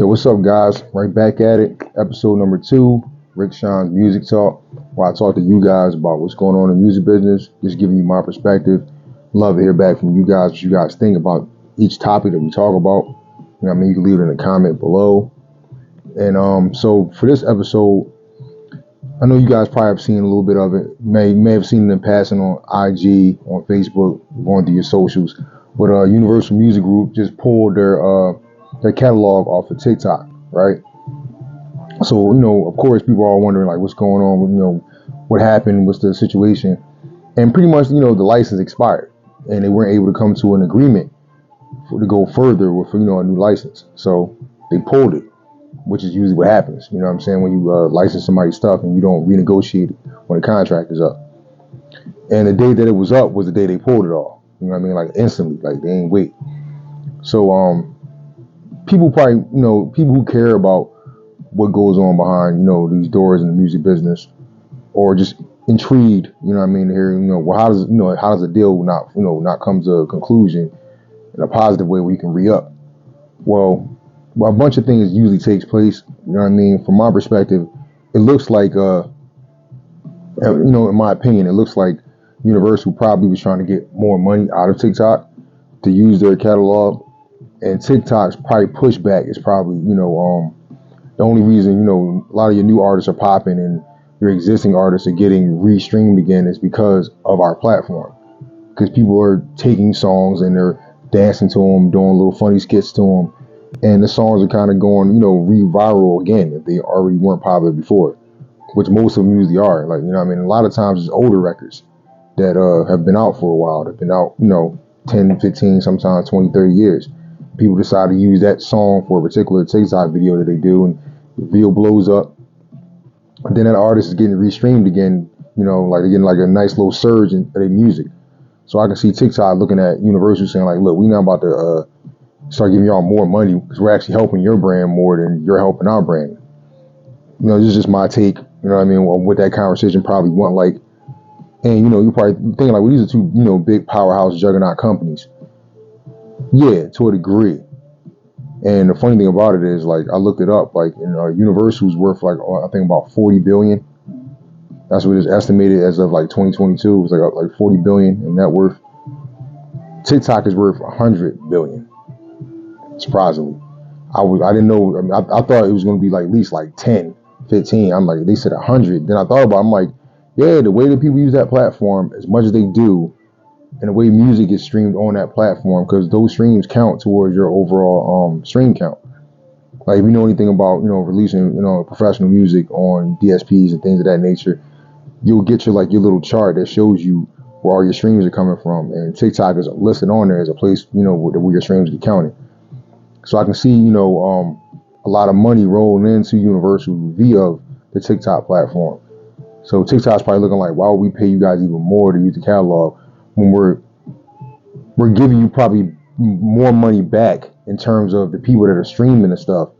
Yo, what's up, guys? Right back at it. Episode number 2, RICKSHON Music Talk, where I talk to you guys about what's going on in the music business, just giving you my perspective. Love to hear back from you guys, what you guys think about each topic that we talk about. You know what I mean? You can leave it in a comment below. And so for this episode, I know you guys probably have seen a little bit of it. May have seen it in passing on IG, on Facebook, going through your socials. But Universal Music Group just pulled their catalog off of TikTok, right? So, of course, people are wondering, like, what's going on, what happened, what's the situation. And pretty much, the license expired, and they weren't able to come to an agreement to go further with, a new license. So they pulled it, which is usually what happens, you know what I'm saying, when you license somebody's stuff and you don't renegotiate it when the contract is up. And the day that it was up was the day they pulled it off, you know what I mean, like instantly, like they ain't wait. So, people probably, people who care about what goes on behind, these doors in the music business, or just intrigued, to hear, well, how does a deal not come to a conclusion in a positive way where you can re-up? Well, a bunch of things usually takes place, From my perspective, it looks like, in my opinion, it looks like Universal probably was trying to get more money out of TikTok to use their catalog. And TikTok's probably pushback is probably, the only reason, a lot of your new artists are popping and your existing artists are getting re-streamed again is because of our platform. Because people are taking songs and they're dancing to them, doing little funny skits to them. And the songs are kind of going, re-viral again if they already weren't popular before, which most of them usually are. Like, a lot of times it's older records that have been out for a while. They've been out, 10, 15, sometimes 20, 30 years. People decide to use that song for a particular TikTok video that they do, and the video blows up. And then that artist is getting restreamed again, like they're getting like a nice little surge in their music. So I can see TikTok looking at Universal saying like, look, we now about to start giving y'all more money because we're actually helping your brand more than you're helping our brand. This is just my take, on what that conversation probably went like. And, you're probably thinking like, well, these are two, big powerhouse juggernaut companies. Yeah, to a degree. And the funny thing about it is, like, I looked it up, like, Universal's worth, like, I think about 40 billion. That's what it's estimated as of, like, 2022. It was, like 40 billion in net worth. TikTok is worth 100 billion. Surprisingly. I didn't know, I thought it was going to be, like, at least, like, 10, 15. I'm like, they said 100. Then I thought about it, I'm like, yeah, the way that people use that platform, as much as they do, and the way music is streamed on that platform, because those streams count towards your overall stream count. Like, if you know anything about, releasing, professional music on DSPs and things of that nature, you'll get your little chart that shows you where all your streams are coming from. And TikTok is listed on there as a place, where your streams get counted. So I can see, a lot of money rolling into Universal via the TikTok platform. So TikTok's probably looking like, why would we pay you guys even more to use the catalog when we're giving you probably more money back in terms of the people that are streaming the stuff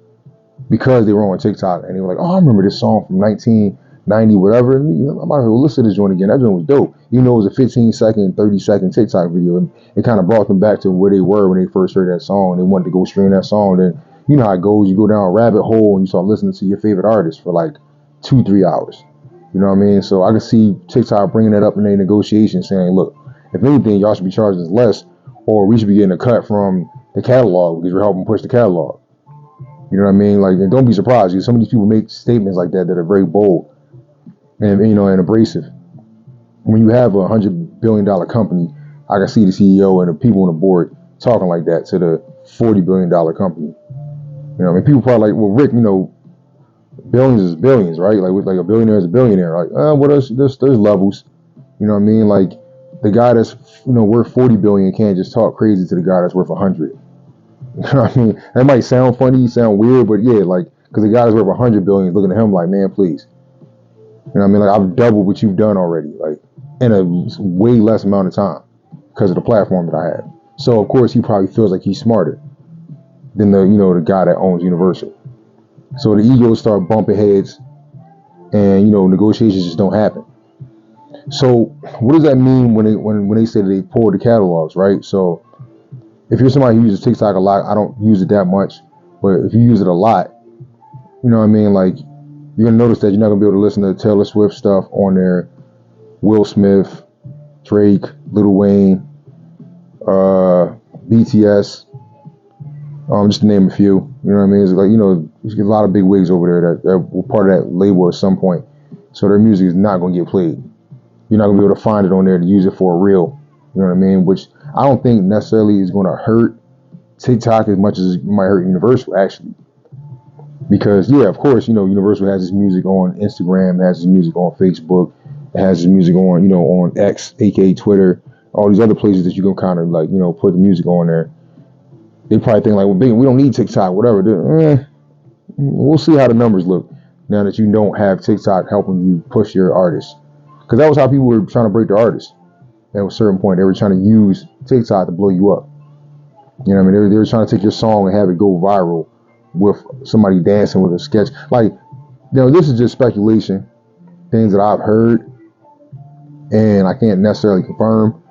because they were on TikTok and they were like, oh, I remember this song from 1990, whatever. I'm about to listen to this joint again. That joint was dope. Even though it was a 15-second, 30-second TikTok video, and it kind of brought them back to where they were when they first heard that song. And they wanted to go stream that song. Then you know how it goes. You go down a rabbit hole and you start listening to your favorite artist for like 2-3 hours. You know what I mean? So I can see TikTok bringing that up in their negotiations, saying, look, if anything, y'all should be charging us less, or we should be getting a cut from the catalog because we're helping push the catalog. You know what I mean? Like, and don't be surprised because some of these people make statements like that are very bold and and abrasive. When you have $100 billion company, I can see the CEO and the people on the board talking like that to the $40 billion company. People probably like, well, Rick, billions is billions, right? Like a billionaire is a billionaire. Like, what else? There's levels. You know what I mean? Like, the guy that's worth 40 billion can't just talk crazy to the guy that's worth 100. You know what I mean? That might sound funny, sound weird, but yeah, like, because the guy that's worth 100 billion is looking at him like, man, please. You know what I mean? Like, I've doubled what you've done already, like, in a way less amount of time because of the platform that I have. So of course he probably feels like he's smarter than the guy that owns Universal. So the egos start bumping heads, and negotiations just don't happen. So what does that mean when they say that they pull the catalogs, right? So if you're somebody who uses TikTok a lot, I don't use it that much. But if you use it a lot, you know what I mean? Like, you're gonna notice that you're not gonna be able to listen to Taylor Swift stuff on there, Will Smith, Drake, Lil Wayne, BTS, just to name a few. You know what I mean? It's like, you know, there's a lot of big wigs over there that were part of that label at some point. So their music is not gonna get played. You're not gonna be able to find it on there to use it for a reel. You know what I mean? Which I don't think necessarily is gonna hurt TikTok as much as it might hurt Universal, actually. Because, yeah, of course, you know, Universal has his music on Instagram, has his music on Facebook, has his music on, you know, on X, aka Twitter, all these other places that you can kind of, like, you know, put the music on there. They probably think, like, well, we don't need TikTok, whatever. We'll see how the numbers look now that you don't have TikTok helping you push your artists. Because that was how people were trying to break their artists. At a certain point, they were trying to use TikTok to blow you up. You know what I mean? They were trying to take your song and have it go viral with somebody dancing with a sketch. Like, you know, this is just speculation, things that I've heard, and I can't necessarily confirm,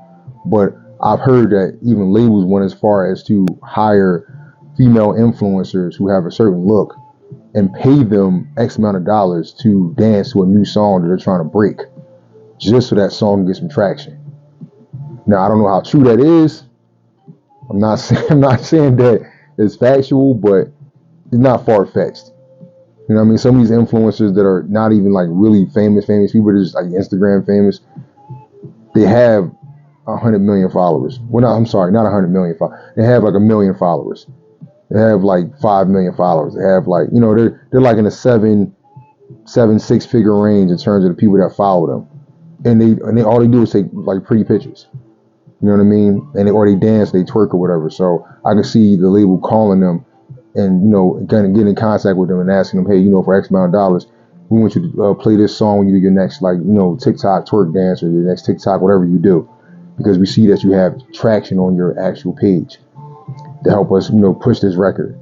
but I've heard that even labels went as far as to hire female influencers who have a certain look and pay them X amount of dollars to dance to a new song that they're trying to break, just so that song gets some traction. Now, I don't know how true that is. I'm not saying that it's factual, but it's not far-fetched. You know what I mean? Some of these influencers that are not even like really famous people, they're just like Instagram famous, they have 100 million followers. Well, no, I'm sorry, not 100 million followers. They have like 1 million followers. They have like 5 million followers. They have like, you know, they're like in a six-figure range in terms of the people that follow them. And they all they do is take like pretty pictures. You know what I mean? And or they dance, they twerk or whatever. So I can see the label calling them and, you know, kind of get in contact with them and asking them, hey, you know, for X amount of dollars, we want you to play this song when you do your next, like, you know, TikTok twerk dance or your next TikTok, whatever you do, because we see that you have traction on your actual page to help us, you know, push this record.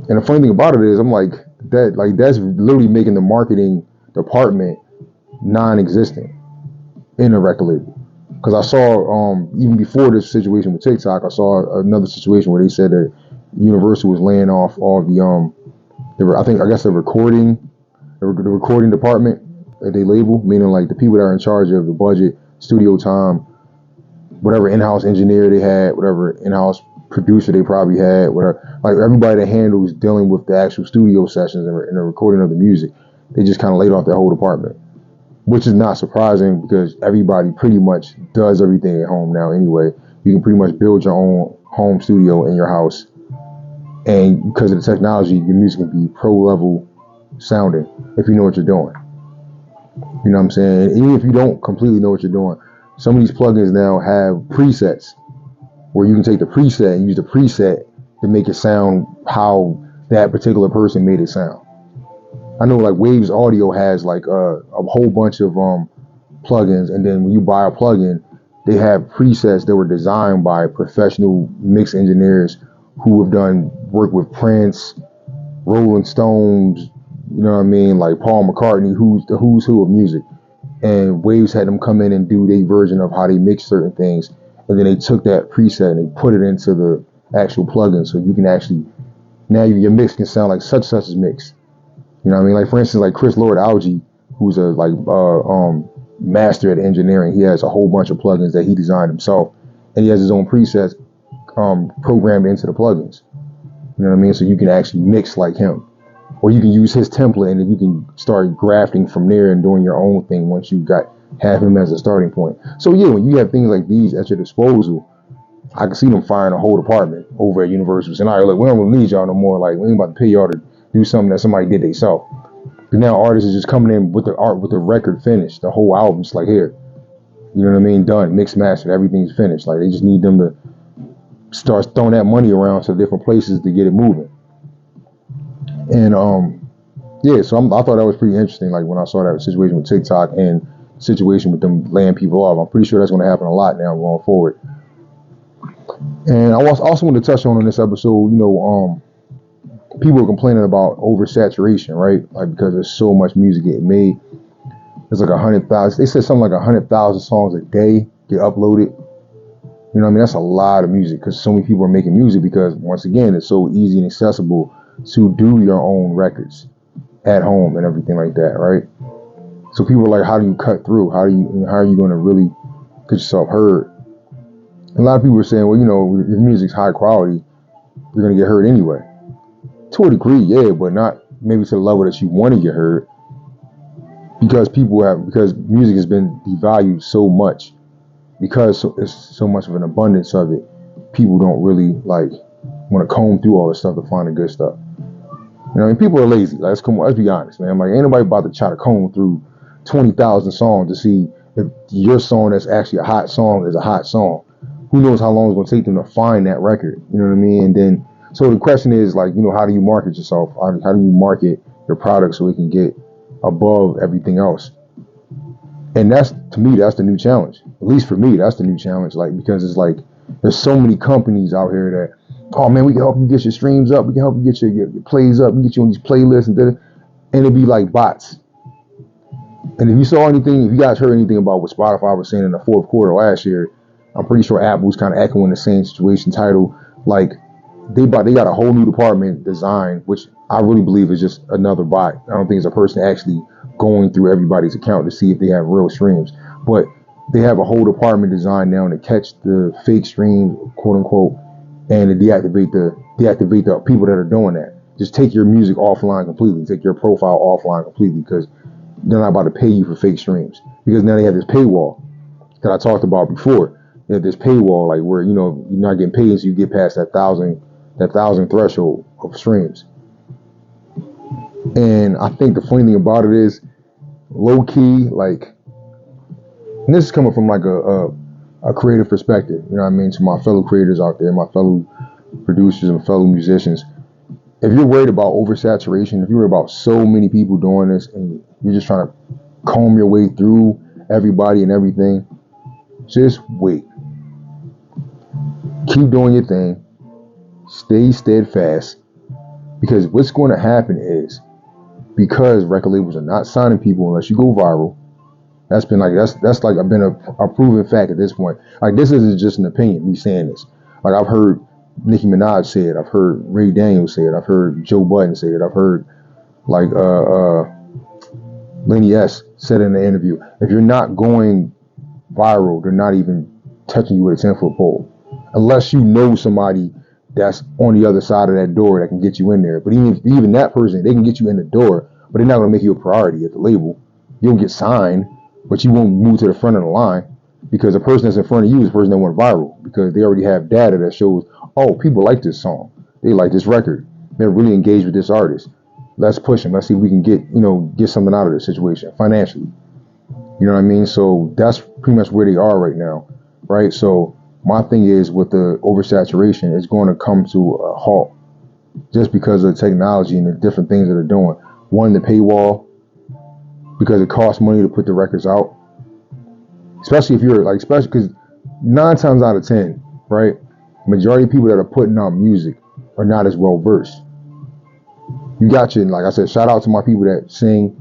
And the funny thing about it is, I'm like, that's literally making the marketing department non-existent in a record label. Because I saw, even before this situation with TikTok, I saw another situation where they said that Universal was laying off all the recording department that they label, meaning like the people that are in charge of the budget, studio time, whatever in-house engineer they had, whatever in-house producer they probably had, whatever, like everybody that handles dealing with the actual studio sessions and the recording of the music, they just kind of laid off that whole department. Which is not surprising because everybody pretty much does everything at home now anyway. You can pretty much build your own home studio in your house. And because of the technology, your music can be pro level sounding if you know what you're doing. You know what I'm saying? And even if you don't completely know what you're doing, some of these plugins now have presets where you can take the preset and use the preset to make it sound how that particular person made it sound. I know like Waves Audio has like a whole bunch of plugins, and then when you buy a plugin, they have presets that were designed by professional mix engineers who have done work with Prince, Rolling Stones, you know what I mean, like Paul McCartney, who's the who's who of music. And Waves had them come in and do their version of how they mix certain things, and then they took that preset and they put it into the actual plugin, so you can actually, now your mix can sound like such as mix. You know what I mean? Like, for instance, like Chris Lord Alge, who's a master at engineering. He has a whole bunch of plugins that he designed himself, and he has his own presets programmed into the plugins. You know what I mean? So you can actually mix like him, or you can use his template, and then you can start grafting from there and doing your own thing once you have him as a starting point. So yeah, when you have things like these at your disposal, I can see them firing a whole department over at Universal. And I like, we don't really need y'all no more. Like, we ain't about to pay y'all to do something that somebody did themselves. But now artists are just coming in with the art, with the record finished, the whole album's like, here, you know what I mean, done, mixed, mastered, everything's finished. Like, they just need them to start throwing that money around to different places to get it moving. And yeah, so I thought that was pretty interesting. Like, when I saw that situation with TikTok and the situation with them laying people off, I'm pretty sure that's going to happen a lot now going forward. And I also want to touch on in this episode, you know, people are complaining about oversaturation, right? Like, because there's so much music getting made. There's like 100,000. They said something like 100,000 songs a day get uploaded. You know what I mean? That's a lot of music because so many people are making music because, once again, it's so easy and accessible to do your own records at home and everything like that, right? So people are like, how do you cut through? How are you going to really get yourself heard? And a lot of people are saying, well, you know, if music's high quality, you're going to get heard anyway. To a degree, yeah, but not maybe to the level that you want to get heard, because music has been devalued so much, because it's so much of an abundance of it. People don't really like want to comb through all this stuff to find the good stuff. You know, I mean, people are lazy. Let's be honest, man. Like, ain't nobody about to try to comb through 20,000 songs to see if your song that's actually a hot song is a hot song. Who knows how long it's going to take them to find that record? You know what I mean? And then, so the question is, like, you know, how do you market yourself? How do you market your product so it can get above everything else? And that's, to me, that's the new challenge. At least for me, that's the new challenge. Like, because it's like, there's so many companies out here that, oh man, we can help you get your streams up. We can help you get your plays up and get you on these playlists and it'd be like bots. And if you guys heard anything about what Spotify was saying in the fourth quarter last year, I'm pretty sure Apple's kind of echoing the same situation title. Like, they got a whole new department designed, which I really believe is just another bot. I don't think it's a person actually going through everybody's account to see if they have real streams. But they have a whole department designed now to catch the fake streams, quote unquote, and to deactivate the people that are doing that. Just take your music offline completely. Take your profile offline completely, because they're not about to pay you for fake streams. Because now they have this paywall that I talked about before. They have this paywall, like, where, you know, you're not getting paid until you get past that thousand threshold of streams. And I think the funny thing about it is, low key, like, and this is coming from like a creative perspective, you know what I mean, to my fellow creators out there, my fellow producers and fellow musicians. If you're worried about oversaturation, if you're worried about so many people doing this and you're just trying to comb your way through everybody and everything, just wait. Keep doing your thing. Stay steadfast. Because what's going to happen is, because record labels are not signing people unless you go viral. That's been like a proven fact at this point. Like, this isn't just an opinion, me saying this. Like, I've heard Nicki Minaj say it. I've heard Ray Daniels say it. I've heard Joe Budden say it. I've heard like Lenny S said in the interview. If you're not going viral, they're not even touching you with a 10-foot pole, unless you know somebody that's on the other side of that door that can get you in there. But even that person, they can get you in the door, but they're not going to make you a priority at the label. You'll get signed, but you won't move to the front of the line, because the person that's in front of you is the person that went viral, because they already have data that shows, oh, people like this song. They like this record. They're really engaged with this artist. Let's push them. Let's see if we can get something out of this situation financially. You know what I mean? So that's pretty much where they are right now, right? So my thing is, with the oversaturation, it's going to come to a halt just because of the technology and the different things that they're doing. One, the paywall, because it costs money to put the records out. Especially because 9 times out of 10, right, majority of people that are putting out music are not as well versed. You got your, like I said, shout out to my people that sing,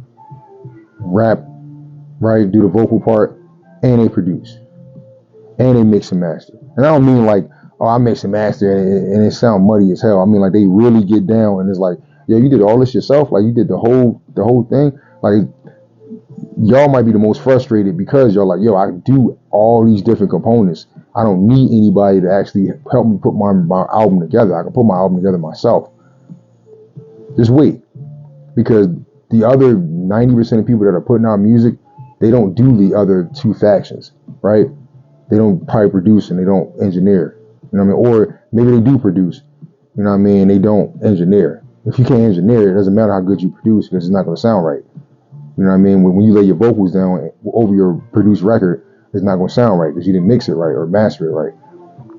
rap, right, do the vocal part, and they produce, and they mix and master. And I don't mean like, oh, I mix and master and it sound muddy as hell. I mean, like, they really get down and it's like, yo, you did all this yourself? Like, you did the whole thing? Like, y'all might be the most frustrated because y'all like, yo, I do all these different components. I don't need anybody to actually help me put my album together. I can put my album together myself. Just wait. Because the other 90% of people that are putting out music, they don't do the other two factions, right? They don't probably produce and they don't engineer. You know what I mean? Or maybe they do produce. You know what I mean? They don't engineer. If you can't engineer, it doesn't matter how good you produce, because it's not going to sound right. You know what I mean? When you lay your vocals down over your produced record, it's not going to sound right because you didn't mix it right or master it right.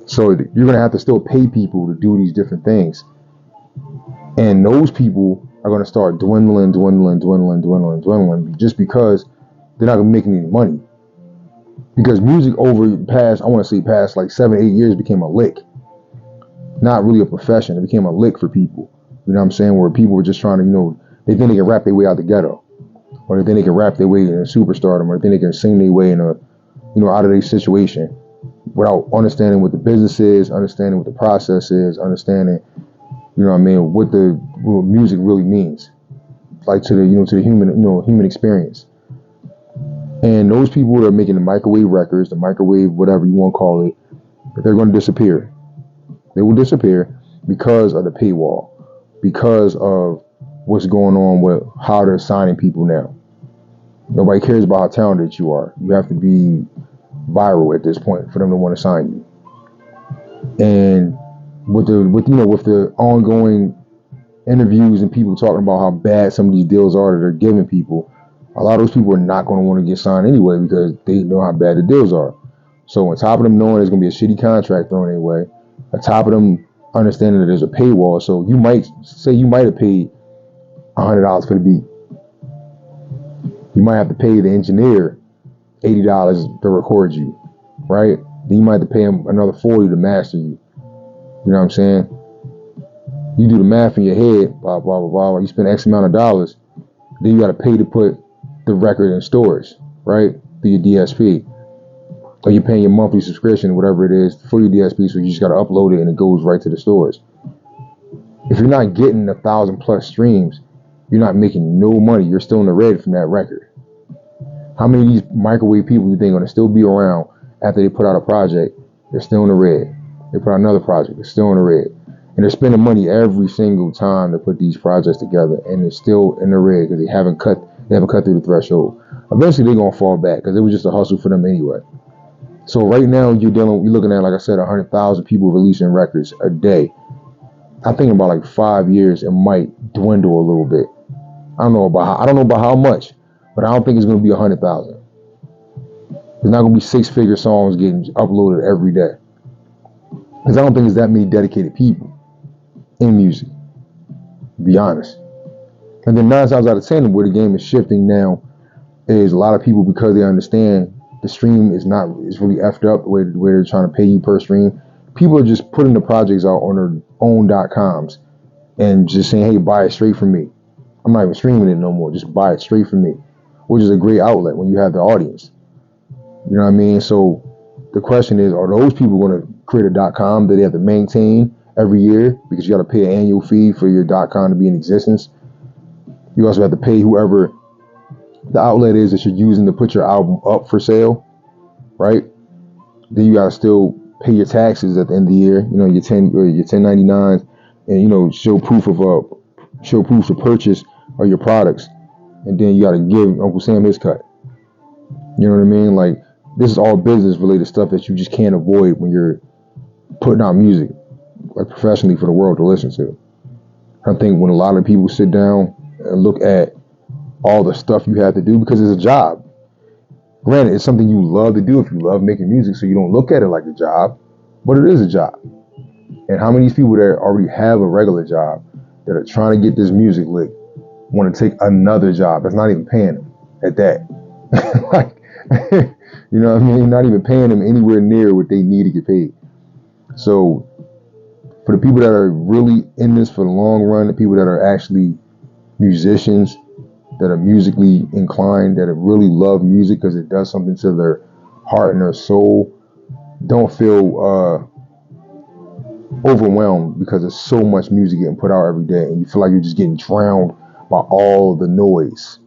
So you're going to have to still pay people to do these different things. And those people are going to start dwindling just because they're not going to make any money. Because music over past like 7-8 years became a lick. Not really a profession. It became a lick for people. You know what I'm saying? Where people were just trying to, they think they can rap their way out the ghetto. Or they think they can rap their way in a superstardom, or they think they can sing their way in out of their situation. without understanding what the business is, understanding what the process is, understanding, you know what I mean, what music really means, like to the human experience. And those people that are making the microwave records, the microwave whatever you want to call it, they're going to disappear. They will disappear because of the paywall, because of what's going on with how they're signing people now. Nobody cares about how talented you are. You have to be viral at this point for them to want to sign you. And with the ongoing interviews and people talking about how bad some of these deals are that they're giving people, a lot of those people are not going to want to get signed anyway because they know how bad the deals are. So on top of them knowing there's going to be a shitty contract thrown their way, on top of them understanding that there's a paywall, so you might have paid $100 for the beat. You might have to pay the engineer $80 to record you, right? Then you might have to pay him another $40 to master you. You know what I'm saying? You do the math in your head, blah, blah, blah, blah. You spend X amount of dollars, then you got to pay to put the record in stores, right? Through your DSP. Or you're paying your monthly subscription, whatever it is, for your DSP, so you just got to upload it and it goes right to the stores. If you're not getting 1,000+ streams, you're not making no money. You're still in the red from that record. How many of these microwave people you think are going to still be around after they put out a project? They're still in the red. They put out another project. They're still in the red. And they're spending money every single time to put these projects together, and they're still in the red because they haven't cut through the threshold. Eventually, they're going to fall back because it was just a hustle for them anyway. So right now, you're looking at, like I said, 100,000 people releasing records a day. I think about like 5 years, it might dwindle a little bit. I don't know about how much, but I don't think it's going to be 100,000. There's not going to be 6-figure songs getting uploaded every day. Because I don't think there's that many dedicated people in music, to be honest. And then 9 times out of 10, where the game is shifting now is a lot of people, because they understand the stream is really effed up the way they're trying to pay you per stream. People are just putting the projects out on their own .coms and just saying, hey, buy it straight from me. I'm not even streaming it no more. Just buy it straight from me, which is a great outlet when you have the audience. You know what I mean? So the question is, are those people going to create a .com that they have to maintain every year because you got to pay an annual fee for your .com to be in existence? You also have to pay whoever the outlet is that you're using to put your album up for sale, right? Then you got to still pay your taxes at the end of the year. You know, your 1099s, and show proof of purchase of your products, and then you got to give Uncle Sam his cut. You know what I mean? Like, this is all business related stuff that you just can't avoid when you're putting out music, like professionally, for the world to listen to. I think when a lot of people sit down and look at all the stuff you have to do, because it's a job. Granted, it's something you love to do if you love making music, so you don't look at it like a job, but it is a job. And how many of these people that already have a regular job that are trying to get this music lick want to take another job that's not even paying them at that? Like, you know what I mean? Not even paying them anywhere near what they need to get paid. So for the people that are really in this for the long run, the people that are actually musicians, that are musically inclined, that really love music because it does something to their heart and their soul, don't feel overwhelmed because there's so much music getting put out every day, and you feel like you're just getting drowned by all the noise.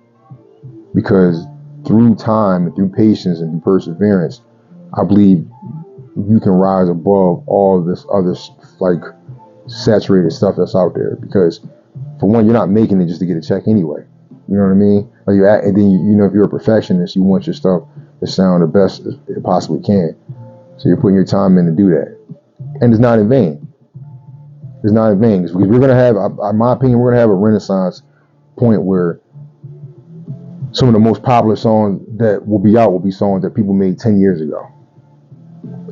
Because through time and through patience and through perseverance, I believe you can rise above all of this other like saturated stuff that's out there. Because for one, you're not making it just to get a check anyway. You know what I mean? Like and then if you're a perfectionist, you want your stuff to sound the best it possibly can. So you're putting your time in to do that, and it's not in vain. It's not in vain because we're gonna have, in my opinion, we're gonna have a renaissance point where some of the most popular songs that will be out will be songs that people made 10 years ago.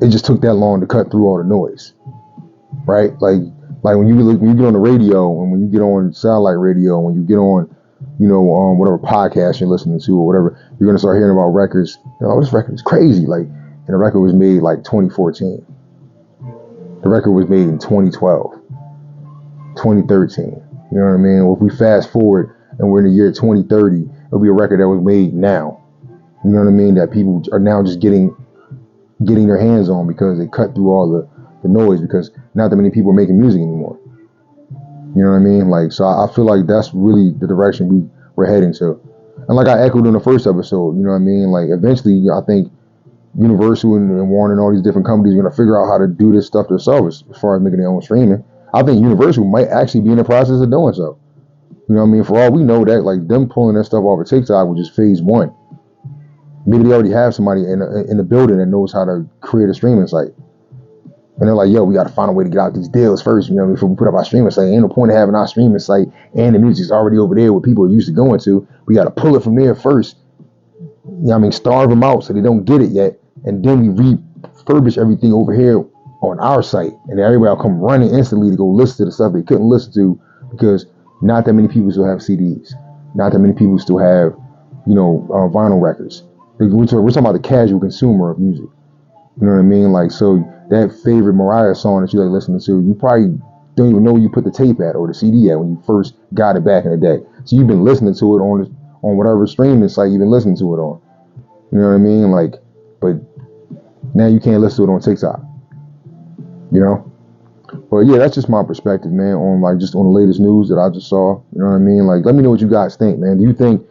It just took that long to cut through all the noise, right? Like when you get on the radio, and when you get on satellite radio, when you get on, whatever podcast you're listening to or whatever, you're gonna start hearing about records. This record is crazy. Like, and the record was made like 2014. The record was made in 2012, 2013. You know what I mean? Well, if we fast forward and we're in the year 2030, it'll be a record that was made now. You know what I mean? That people are now just getting getting their hands on because they cut through all the noise, because not that many people are making music anymore. You know what I mean? Like, so I feel like that's really the direction we're heading to. And like I echoed in the first episode, you know what I mean? Like, eventually, I think Universal and Warner and all these different companies are going to figure out how to do this stuff themselves as far as making their own streaming. I think Universal might actually be in the process of doing so. You know what I mean? For all we know, that like them pulling that stuff off of TikTok was just phase one. Maybe they already have somebody in the building that knows how to create a streaming site. And they're like, yo, we got to find a way to get out these deals first, you know, before we put up our streaming site. Ain't no point in having our streaming site and the music's already over there where people are used to going to. We got to pull it from there first. You know what I mean? Starve them out so they don't get it yet. And then we refurbish everything over here on our site. And then everybody will come running instantly to go listen to the stuff they couldn't listen to, because not that many people still have CDs. Not that many people still have, you know, vinyl records. We're talking about the casual consumer of music. You know what I mean? Like, so that favorite Mariah song that you like listening to, you probably don't even know where you put the tape at or the CD at when you first got it back in the day. So you've been listening to it on whatever streaming site you've been listening to it on. You know what I mean? Like, but now you can't listen to it on TikTok. You know? But yeah, that's just my perspective, man, on like just on the latest news that I just saw. You know what I mean? Like, let me know what you guys think, man. Do you think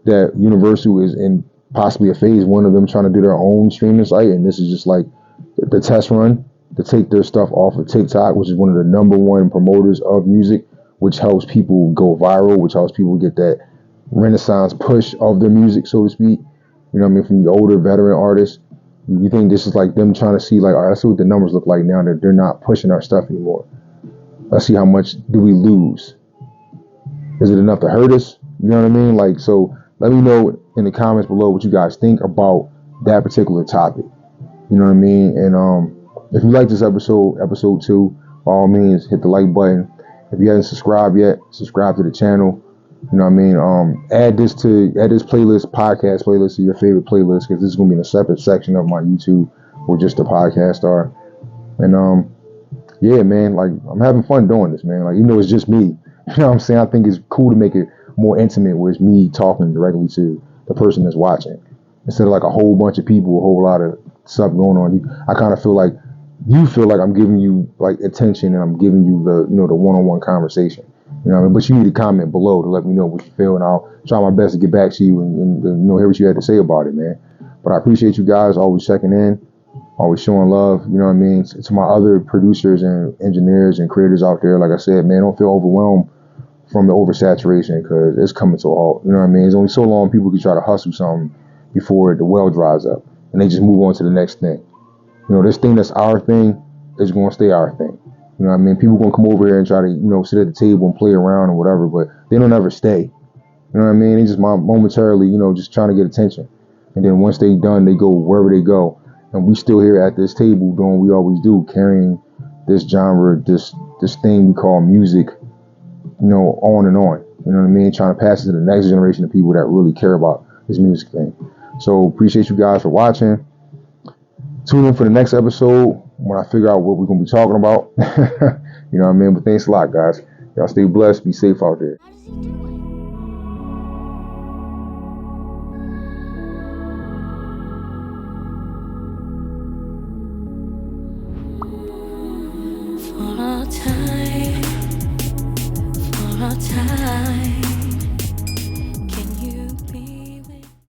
that Universal is in possibly a phase one of them trying to do their own streaming site, and this is just like the test run to take their stuff off of TikTok, which is one of the number one promoters of music, which helps people go viral, which helps people get that renaissance push of their music, so to speak. You know what I mean? From the older veteran artists. You think this is like them trying to see, like, all right, let's see what the numbers look like now that they're not pushing our stuff anymore. Let's see how much do we lose. Is it enough to hurt us? You know what I mean? Like, so let me know in the comments below what you guys think about that particular topic. You know what I mean? And if you like this episode 2, by all means, hit the like button. If you haven't subscribed yet, subscribe to the channel. You know what I mean? Add this playlist, podcast playlist, to your favorite playlist, because this is going to be in a separate section of my YouTube where just the podcast are. And yeah, man, like, I'm having fun doing this, man. Like, even though it's just me, you know what I'm saying? I think it's cool to make it more intimate, where it's me talking directly to the person that's watching, instead of like a whole bunch of people, a whole lot of stuff going on. I kind of feel like you feel like I'm giving you like attention, and I'm giving you the one-on-one conversation. You know what I mean? But you need to comment below to let me know what you feel, and I'll try my best to get back to you and hear what you had to say about it, man. But I appreciate you guys always checking in, always showing love. You know what I mean? To my other producers and engineers and creators out there, like I said, man, don't feel overwhelmed from the oversaturation, because it's coming to a halt. You know what I mean? It's only so long people can try to hustle something before the well dries up, and they just move on to the next thing. You know, this thing that's our thing is going to stay our thing. You know what I mean? People going to come over here and try to, sit at the table and play around or whatever, but they don't ever stay. You know what I mean? They just momentarily, just trying to get attention. And then once they done, they go wherever they go. And we still here at this table doing what we always do, carrying this genre, this thing we call music, on and on. You know what I mean? Trying to pass it to the next generation of people that really care about this music thing. So appreciate you guys for watching. Tune in for the next episode when I figure out what we're going to be talking about. You know what I mean? But thanks a lot, guys. Y'all stay blessed. Be safe out there.